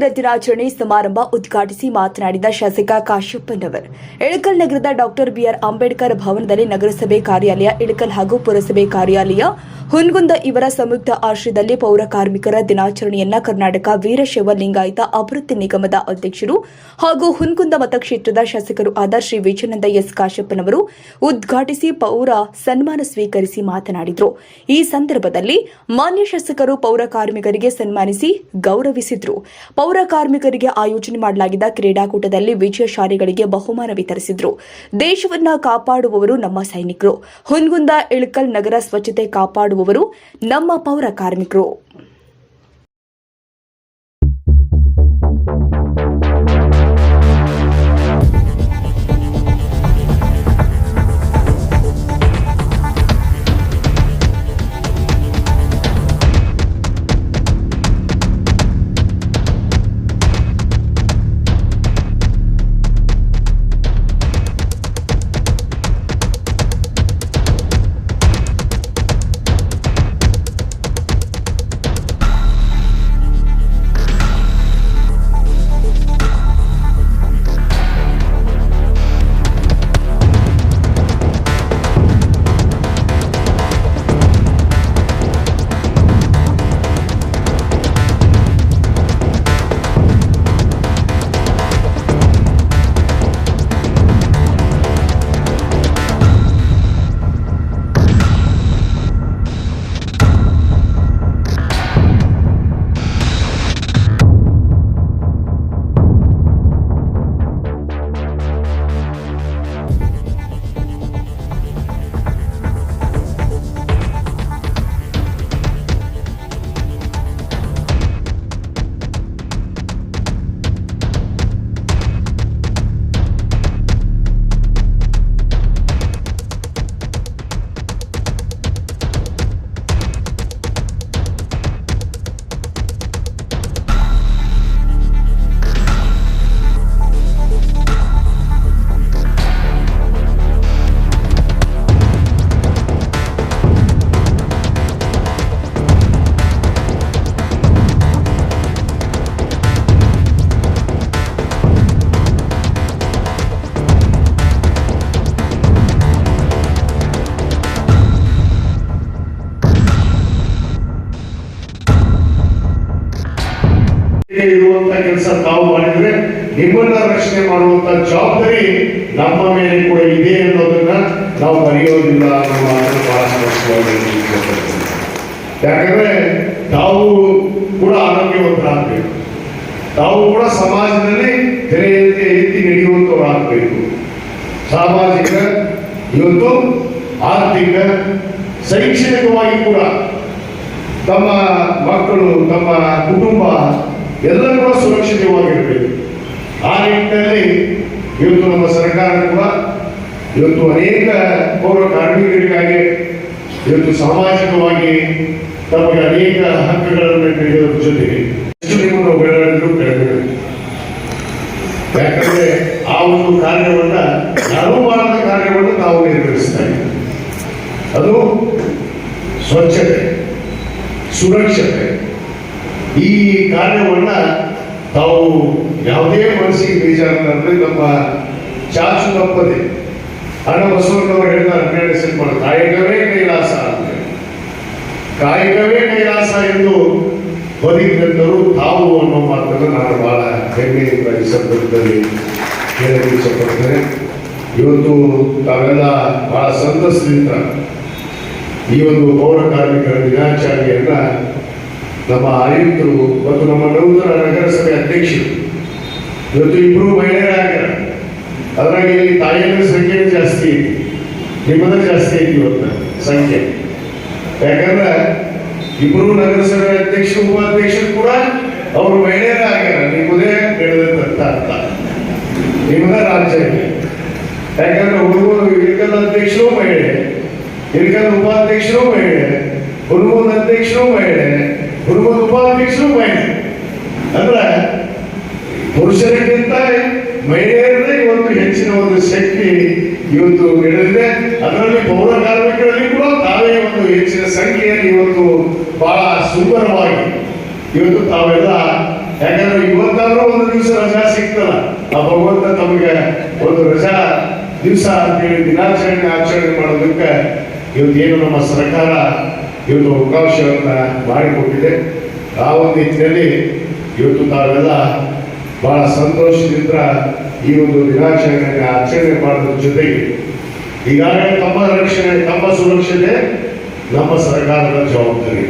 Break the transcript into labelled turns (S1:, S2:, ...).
S1: ಕಾರ್ಮಿಕರ ದಿನಾಚರಣೆ ಸಮಾರಂಭ ಉದ್ಘಾಟಿಸಿ ಮಾತನಾಡಿದ ಶಾಸಕ ಕಾಶಪ್ಪನವರ್, ಇಳಕಲ್ ನಗರದ ಡಾಕ್ಟರ್ ಬಿಆರ್ ಅಂಬೇಡ್ಕರ್ ಭವನದಲ್ಲಿ ನಗರಸಭೆ ಕಾರ್ಯಾಲಯ ಇಳಕಲ್ ಹಾಗೂ ಪುರಸಭೆ ಕಾರ್ಯಾಲಯ ಹುನಗುಂದ ಇವರ ಸಂಯುಕ್ತ ಆಶ್ರಯದಲ್ಲಿ ಪೌರ ಕಾರ್ಮಿಕರ ದಿನಾಚರಣೆಯನ್ನ ಕರ್ನಾಟಕ ವೀರಶೈವ ಲಿಂಗಾಯತ ಅಭಿವೃದ್ಧಿ ನಿಗಮದ ಅಧ್ಯಕ್ಷರು ಹಾಗೂ ಹುನಗುಂದ ಮತಕ್ಷೇತ್ರದ ಶಾಸಕರು ಆದ ಶ್ರೀ ವಿಜಯಾನಂದ ಎಸ್ ಕಾಶಪ್ಪನವರು ಉದ್ಘಾಟಿಸಿ ಪೌರ ಸನ್ಮಾನ ಸ್ವೀಕರಿಸಿ ಮಾತನಾಡಿದರು. ಈ ಸಂದರ್ಭದಲ್ಲಿ ಮಾನ್ಯ ಶಾಸಕರು ಪೌರ ಕಾರ್ಮಿಕರಿಗೆ ಸನ್ಮಾನಿಸಿ ಗೌರವಿಸಿದರು. ಪೌರ ಕಾರ್ಮಿಕರಿಗೆ ಆಯೋಜನೆ ಮಾಡಲಾಗಿದ್ದ ಕ್ರೀಡಾಕೂಟದಲ್ಲಿ ವಿಜಯಶಾಲಿಗಳಿಗೆ ಬಹುಮಾನ ವಿತರಿಸಿದರು. ದೇಶವನ್ನ ಕಾಪಾಡುವವರು ನಮ್ಮ ಸೈನಿಕರು, ಹುನಗುಂದ ಇಳಕಲ್ ನಗರ ಸ್ವಚ್ಛತೆ ಕಾಪಾಡುವವರು ನಮ್ಮ ಪೌರ ಕಾರ್ಮಿಕರು.
S2: ಇರುವಂತ ಕೆಲಸ ತಾವು ಮಾಡಿದ್ರೆ ನಿಮ್ಮನ್ನ ರಕ್ಷಣೆ ಮಾಡುವಂತ ಜವಾಬ್ದಾರಿ ನಮ್ಮ ಮೇಲೆ ಕೂಡ ಇದೆ ಅನ್ನೋದನ್ನ ನಾವು ಮರೆಯೋದಿಲ್ಲ ಅನ್ನೋ ಮಾತನ್ನು ಬಹಳ ಸ್ಪಷ್ಟವಾಗಿ. ಯಾಕಂದ್ರೆ ತಾವು ಕೂಡ ಆರೋಗ್ಯವಂತರಾಗಬೇಕು, ತಾವು ಕೂಡ ಸಮಾಜದಲ್ಲಿ ತೆರೆಯಂತೆ ಎತ್ತಿ ನಡೆಯುವಂತವರಾಗಬೇಕು. ಸಾಮಾಜಿಕ, ಇವತ್ತು ಆರ್ಥಿಕ, ಶೈಕ್ಷಣಿಕವಾಗಿ ಕೂಡ ತಮ್ಮ ಮಕ್ಕಳು, ತಮ್ಮ ಕುಟುಂಬ ಎಲ್ಲರೂ ಕೂಡ ಸುರಕ್ಷಿತವಾಗಿರಬೇಕು. ಆ ನಿಟ್ಟಿನಲ್ಲಿ ಇವತ್ತು ನಮ್ಮ ಸರ್ಕಾರ ಕೂಡ ಇವತ್ತು ಅನೇಕ ಪೌರ ಕಾರ್ಮಿಕರಿಗಾಗಿ ಇವತ್ತು ಸಾಮಾಜಿಕವಾಗಿ ತಮಗೆ ಅನೇಕ ಹಕ್ಕುಗಳನ್ನು ನೀಡುವುದರ ಜೊತೆಗೆ ನಿಮ್ಮನ್ನು ಬೆಳೆದರೂ ಬೆಳೆದಿರಬೇಕು. ಯಾಕಂದ್ರೆ ಆ ಒಂದು ಕಾರ್ಯವನ್ನ ಯಾರೂ ಮಾಡದ ಕಾರ್ಯವನ್ನು ನಾವು ನಿರ್ವಹಿಸ್ತಾ ಇದ್ದೀವಿ. ಅದು ಸ್ವಚ್ಛತೆ, ಸುರಕ್ಷತೆ. ಈ ಕಾರ್ಯವನ್ನ ತಾವು ಯಾವುದೇ ಮನಸ್ಸಿಗೆ ಬೇಜಾರಲ್ಲದೆ ನಮ್ಮ ಚಾಚು ತಪ್ಪದೆ ಹಣ ಬಸವಣ್ಣವರು ಹೇಳಿದ 12 ಸೆಪ್ಟೆಂಬರ್ ಕಾಯಕವೇ ಕೈಲಾಸ ಅಂತ, ಕಾಯಕವೇ ಕೈಲಾಸ ಎಂದು ಬದುಕಿದಂತರು ತಾವು ಅನ್ನೋ ಮಾತನ್ನು ನಾನು ಬಹಳ ಹೆಮ್ಮೆಯಿಂದ ಈ ಸಂದರ್ಭದಲ್ಲಿ ಹೇಳಲು ಇಷ್ಟಪಡ್ತೇನೆ. ಇವತ್ತು ತಾವೆಲ್ಲ ಬಹಳ ಸಂತಸದಿಂದ ಈ ಒಂದು ಪೌರ ಕಾರ್ಮಿಕರ ದಿನಾಚರಣೆಯನ್ನ ನಮ್ಮ ಆಯುಕ್ತರು ಮತ್ತು ನಮ್ಮ ನೂತನ ನಗರಸಭೆ ಅಧ್ಯಕ್ಷರು ಇವತ್ತು ಇಬ್ಬರು ಮಹಿಳೆಯರಾಗ್ಯಾರ. ಅದರಾಗಿ ಇಲ್ಲಿ ತಾಯಿಯರ ಸಂಖ್ಯೆ ಜಾಸ್ತಿ ಐತಿ, ನಿಮ್ಮದ ಜಾಸ್ತಿ ಐತಿ ಇವತ್ತು ಸಂಖ್ಯೆ. ಯಾಕಂದ್ರೆ ಇಬ್ಬರು ನಗರಸಭೆ ಅಧ್ಯಕ್ಷರು ಉಪಾಧ್ಯಕ್ಷರು ಕೂಡ ಅವರು ಮಹಿಳೆಯರಾಗ್ಯಾರ. ನಿಮ್ಮದೇ ನಡೆದಂತ ಅರ್ಥ, ನಿಮ್ಮದ ರಾಜ್ಯ ಇದೆ. ಯಾಕಂದ್ರೆ ಹುಡುಗರು ಇಳಕಲ್ ಅಧ್ಯಕ್ಷರು ಮಹಿಳೆ, ಇಳಕಲ್ ಉಪಾಧ್ಯಕ್ಷರು ಮಹಿಳೆ, ಹುಡುಗನ ಅಧ್ಯಕ್ಷರು ಮಹಿಳೆ, ಹುಡುಗನ ಉಪಾಧ್ಯಕ್ಷರು ಮಹಿಳೆ. ಅಂದ್ರೆ ಪುರುಷರಿಗಿಂತ ಮಹಿಳೆಯರದೇ ಇವತ್ತು ಹೆಚ್ಚಿನ ಒಂದು ಶಕ್ತಿ ಇವತ್ತು ನಡೆದಿದೆ. ಅದರಲ್ಲಿ ಪೌರ ಕಾರ್ಮಿಕರಲ್ಲಿ ಕೂಡ ತಾವೇ ಒಂದು ಹೆಚ್ಚಿನ ಸಂಖ್ಯೆಯಲ್ಲಿ ಇವತ್ತು ಬಹಳ ಸುಂದರವಾಗಿ ಇವತ್ತು ತಾವೆಲ್ಲ ಯಾಕಂದ್ರೆ ಇವತ್ತಾದ್ರೂ ಒಂದು ದಿವಸ ರಜಾ ಸಿಗ್ತಲ್ಲ, ಆ ಭಗವಂತ ತಮಗೆ ಒಂದು ರಜಾ ದಿವಸ ಅಂತೇಳಿ ಆಚರಣೆ ಮಾಡೋದಕ್ಕೆ ಇವತ್ತೇನು ನಮ್ಮ ಸರ್ಕಾರ ಇವತ್ತು ಅವಕಾಶವನ್ನ ಮಾಡಿಕೊಟ್ಟಿದೆ. ಆ ಒಂದು ನಿಟ್ಟಿನಲ್ಲಿ ಇವತ್ತು ತಾವೆಲ್ಲ ಬಹಳ ಸಂತೋಷದಿಂದ ಈ ಒಂದು ದಿನಾಚರಣೆಯನ್ನು ಆಚರಣೆ ಮಾಡೋದ್ರ ಜೊತೆಗೆ ಈಗಾಗಲೇ ತಮ್ಮ ರಕ್ಷಣೆ, ತಮ್ಮ ಸುರಕ್ಷತೆ ನಮ್ಮ ಸರ್ಕಾರದ ಜವಾಬ್ದಾರಿ.